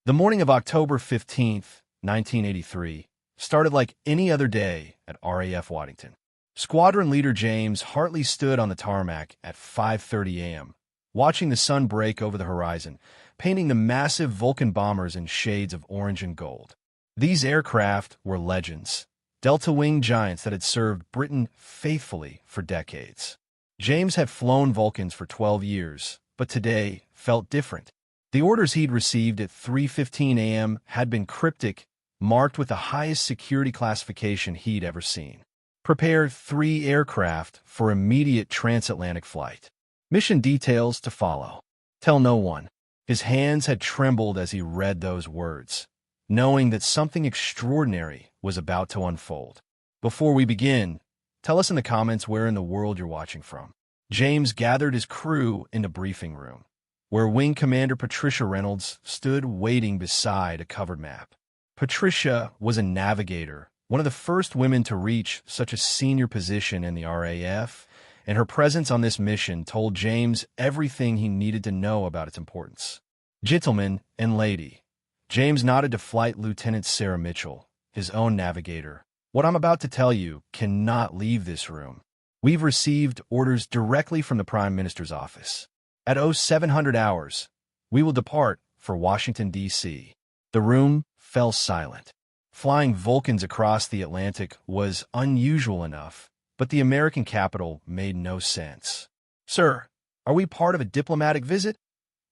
The morning of October 15th, 1983, started like any other day at RAF Waddington. Squadron Leader James Hartley stood on the tarmac at 5:30 a.m., watching the sun break over the horizon, painting the massive Vulcan bombers in shades of orange and gold. These aircraft were legends, delta-wing giants that had served Britain faithfully for decades. James had flown Vulcans for 12 years, but today felt different. The orders he'd received at 3:15 a.m. had been cryptic, marked with the highest security classification he'd ever seen. Prepare 3 aircraft for immediate transatlantic flight. Mission details to follow. Tell no one. His hands had trembled as he read those words, knowing that something extraordinary was about to unfold. Before we begin, tell us in the comments where in the world you're watching from. James gathered his crew in the briefing room, where Wing Commander Patricia Reynolds stood waiting beside a covered map. Patricia was a navigator, one of the first women to reach such a senior position in the RAF, and her presence on this mission told James everything he needed to know about its importance. Gentlemen and lady, James nodded to Flight Lieutenant Sarah Mitchell, his own navigator. What I'm about to tell you cannot leave this room. We've received orders directly from the Prime Minister's office. At 0700 hours, we will depart for Washington, D.C. The room fell silent. Flying Vulcans across the Atlantic was unusual enough, but the American capital made no sense. "Sir, are we part of a diplomatic visit?"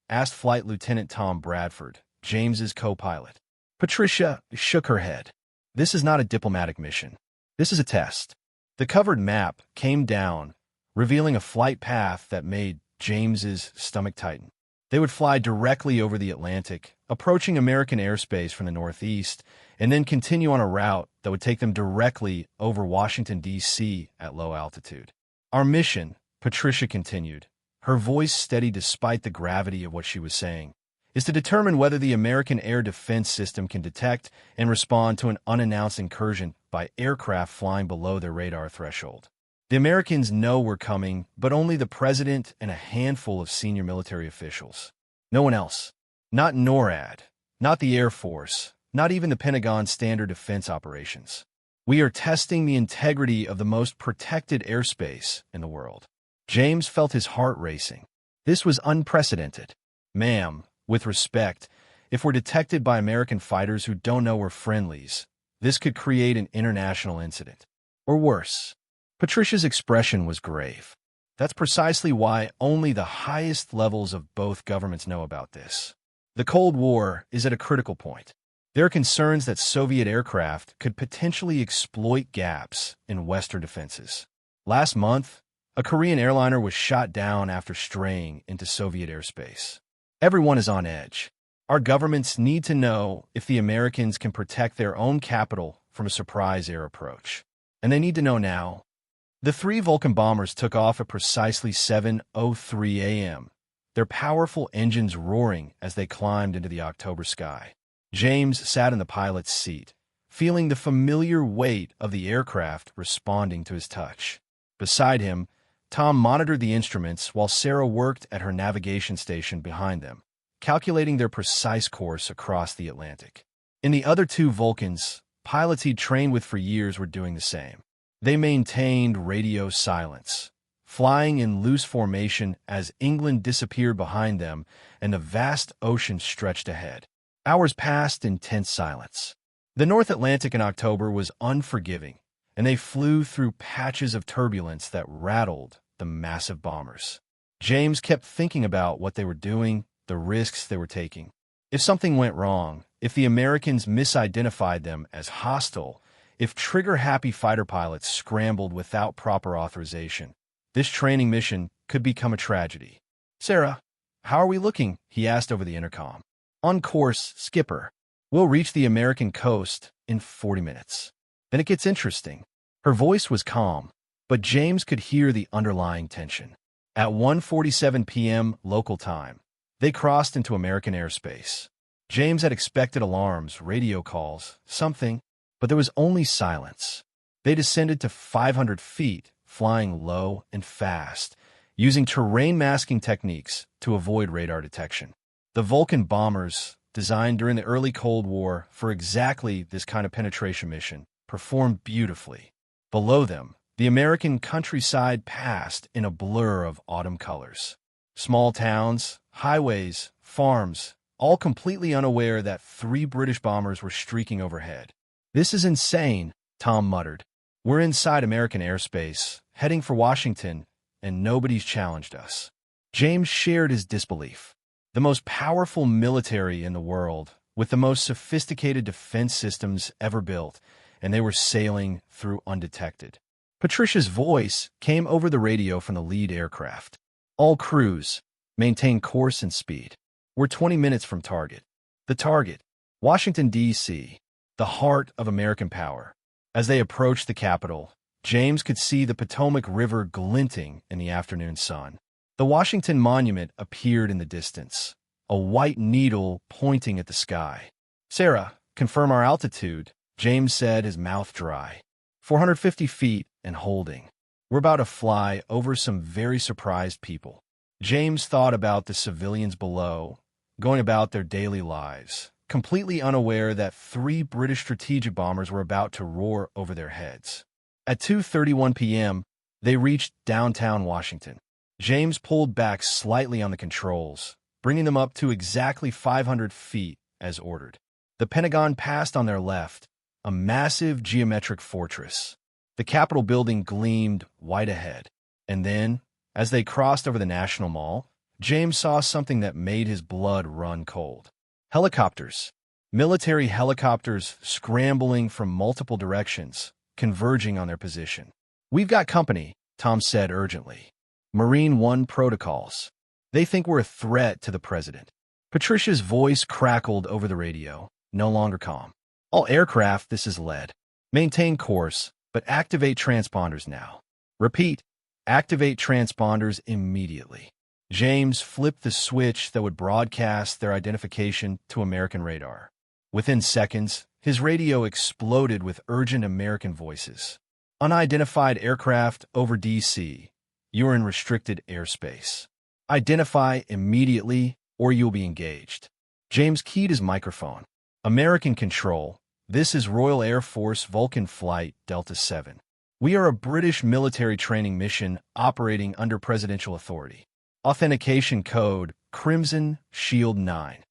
asked Flight Lieutenant Tom Bradford, James's co-pilot. Patricia shook her head. "This is not a diplomatic mission. This is a test." The covered map came down, revealing a flight path that made James's stomach tighten. They would fly directly over the Atlantic, approaching American airspace from the northeast, and then continue on a route that would take them directly over Washington, D.C. at low altitude. "Our mission," Patricia continued, her voice steady despite the gravity of what she was saying, "is to determine whether the American air defense system can detect and respond to an unannounced incursion by aircraft flying below their radar threshold. The Americans know we're coming, but only the president and a handful of senior military officials. No one else. Not NORAD, not the Air Force, not even the Pentagon Standard Defense Operations. We are testing the integrity of the most protected airspace in the world." James felt his heart racing. This was unprecedented. "Ma'am, with respect, if we're detected by American fighters who don't know we're friendlies, this could create an international incident. Or worse." Patricia's expression was grave. "That's precisely why only the highest levels of both governments know about this. The Cold War is at a critical point. There are concerns that Soviet aircraft could potentially exploit gaps in Western defenses. Last month, a Korean airliner was shot down after straying into Soviet airspace. Everyone is on edge. Our governments need to know if the Americans can protect their own capital from a surprise air approach. And they need to know now." The 3 Vulcan bombers took off at precisely 7:03 a.m., their powerful engines roaring as they climbed into the October sky. James sat in the pilot's seat, feeling the familiar weight of the aircraft responding to his touch. Beside him, Tom monitored the instruments while Sarah worked at her navigation station behind them, calculating their precise course across the Atlantic. In the other 2 Vulcans, pilots he'd trained with for years were doing the same. They maintained radio silence, flying in loose formation as England disappeared behind them and the vast ocean stretched ahead. Hours passed in tense silence. The North Atlantic in October was unforgiving, and they flew through patches of turbulence that rattled the massive bombers. James kept thinking about what they were doing, the risks they were taking. If something went wrong, if the Americans misidentified them as hostile, if trigger-happy fighter pilots scrambled without proper authorization, this training mission could become a tragedy. "Sarah, how are we looking?" he asked over the intercom. "On course, Skipper. We'll reach the American coast in 40 minutes. Then it gets interesting." Her voice was calm, but James could hear the underlying tension. At 1:47 p.m. local time, they crossed into American airspace. James had expected alarms, radio calls, something, but there was only silence. They descended to 500 feet, flying low and fast, using terrain masking techniques to avoid radar detection. The Vulcan bombers, designed during the early Cold War for exactly this kind of penetration mission, performed beautifully. Below them, the American countryside passed in a blur of autumn colors. Small towns, highways, farms, all completely unaware that 3 British bombers were streaking overhead. "This is insane," Tom muttered. "We're inside American airspace, heading for Washington, and nobody's challenged us." James shared his disbelief. The most powerful military in the world, with the most sophisticated defense systems ever built, and they were sailing through undetected. Patricia's voice came over the radio from the lead aircraft. "All crews, maintain course and speed. We're 20 minutes from target." The target, Washington, D.C., the heart of American power. As they approached the capital, James could see the Potomac River glinting in the afternoon sun. The Washington Monument appeared in the distance, a white needle pointing at the sky. "Sarah, confirm our altitude," James said, his mouth dry. 450 feet and holding. "We're about to fly over some very surprised people." James thought about the civilians below, going about their daily lives, completely unaware that 3 British strategic bombers were about to roar over their heads. At 2:31 p.m., they reached downtown Washington. James pulled back slightly on the controls, bringing them up to exactly 500 feet as ordered. The Pentagon passed on their left, a massive geometric fortress. The Capitol building gleamed white ahead. And then, as they crossed over the National Mall, James saw something that made his blood run cold. Helicopters. Military helicopters scrambling from multiple directions, converging on their position. "We've got company," Tom said urgently. "Marine One protocols. They think we're a threat to the president." Patricia's voice crackled over the radio, no longer calm. "All aircraft, this is lead. Maintain course, but activate transponders now. Repeat, activate transponders immediately." James flipped the switch that would broadcast their identification to American radar. Within seconds, his radio exploded with urgent American voices. "Unidentified aircraft over D.C. You're in restricted airspace. Identify immediately or you'll be engaged." James keyed his microphone. "American control. This is Royal Air Force Vulcan Flight Delta 7. We are a British military training mission operating under presidential authority. Authentication code Crimson Shield 9.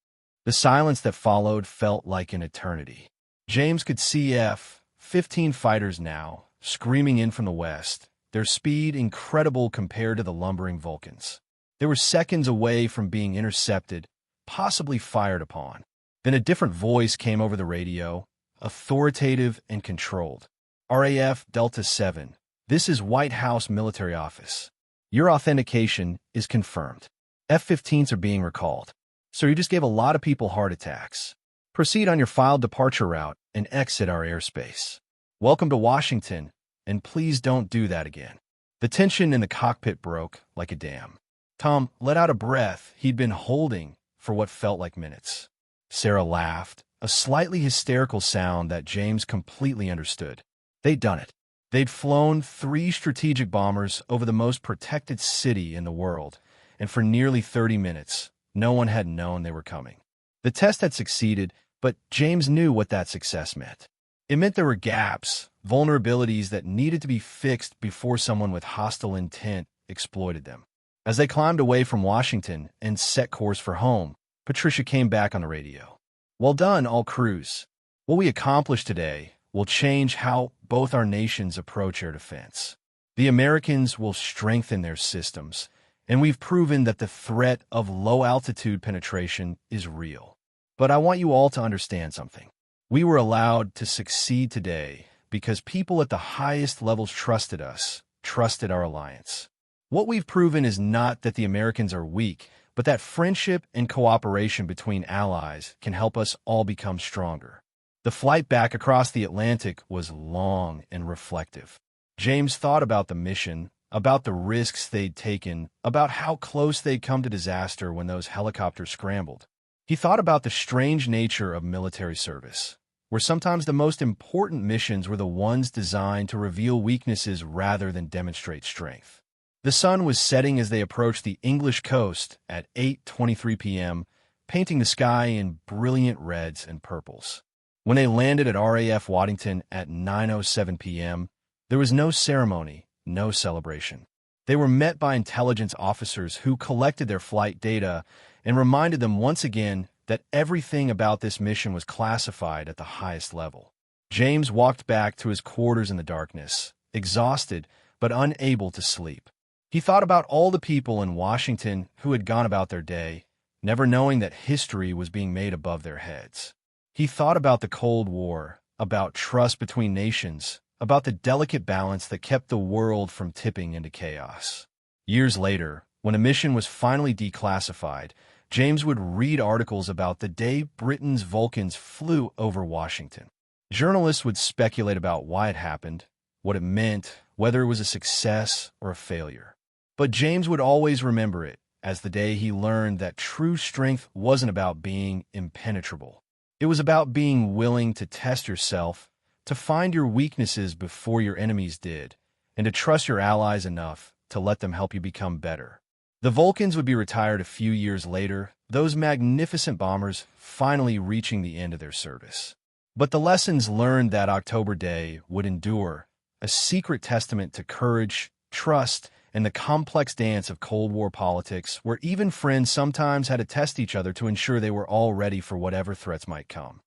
The silence that followed felt like an eternity. James could see F-15 fighters now, screaming in from the west, their speed incredible compared to the lumbering Vulcans. They were seconds away from being intercepted, possibly fired upon. Then a different voice came over the radio, authoritative and controlled. "RAF Delta 7, this is White House Military Office. Your authentication is confirmed. F-15s are being recalled. So you just gave a lot of people heart attacks. Proceed on your filed departure route and exit our airspace. Welcome to Washington, and please don't do that again." The tension in the cockpit broke like a dam. Tom let out a breath he'd been holding for what felt like minutes. Sarah laughed, a slightly hysterical sound that James completely understood. They'd done it. They'd flown 3 strategic bombers over the most protected city in the world, and for nearly 30 minutes, no one had known they were coming. The test had succeeded, but James knew what that success meant. It meant there were gaps, vulnerabilities that needed to be fixed before someone with hostile intent exploited them. As they climbed away from Washington and set course for home, Patricia came back on the radio. "Well done, all crews. What we accomplished today will change how both our nations approach air defense. The Americans will strengthen their systems, and we've proven that the threat of low-altitude penetration is real. But I want you all to understand something. We were allowed to succeed today because people at the highest levels trusted us, trusted our alliance. What we've proven is not that the Americans are weak, but that friendship and cooperation between allies can help us all become stronger." The flight back across the Atlantic was long and reflective. James thought about the mission, about the risks they'd taken, about how close they'd come to disaster when those helicopters scrambled. He thought about the strange nature of military service, where sometimes the most important missions were the ones designed to reveal weaknesses rather than demonstrate strength. The sun was setting as they approached the English coast at 8:23 p.m., painting the sky in brilliant reds and purples. When they landed at RAF Waddington at 9:07 p.m., there was no ceremony, no celebration. They were met by intelligence officers who collected their flight data and reminded them once again that everything about this mission was classified at the highest level. James walked back to his quarters in the darkness, exhausted but unable to sleep. He thought about all the people in Washington who had gone about their day, never knowing that history was being made above their heads. He thought about the Cold War, about trust between nations, about the delicate balance that kept the world from tipping into chaos. Years later, when a mission was finally declassified, James would read articles about the day Britain's Vulcans flew over Washington. Journalists would speculate about why it happened, what it meant, whether it was a success or a failure. But James would always remember it as the day he learned that true strength wasn't about being impenetrable. It was about being willing to test yourself, to find your weaknesses before your enemies did, and to trust your allies enough to let them help you become better. The Vulcans would be retired a few years later, those magnificent bombers finally reaching the end of their service. But the lessons learned that October day would endure, a secret testament to courage, trust, and the complex dance of Cold War politics, where even friends sometimes had to test each other to ensure they were all ready for whatever threats might come.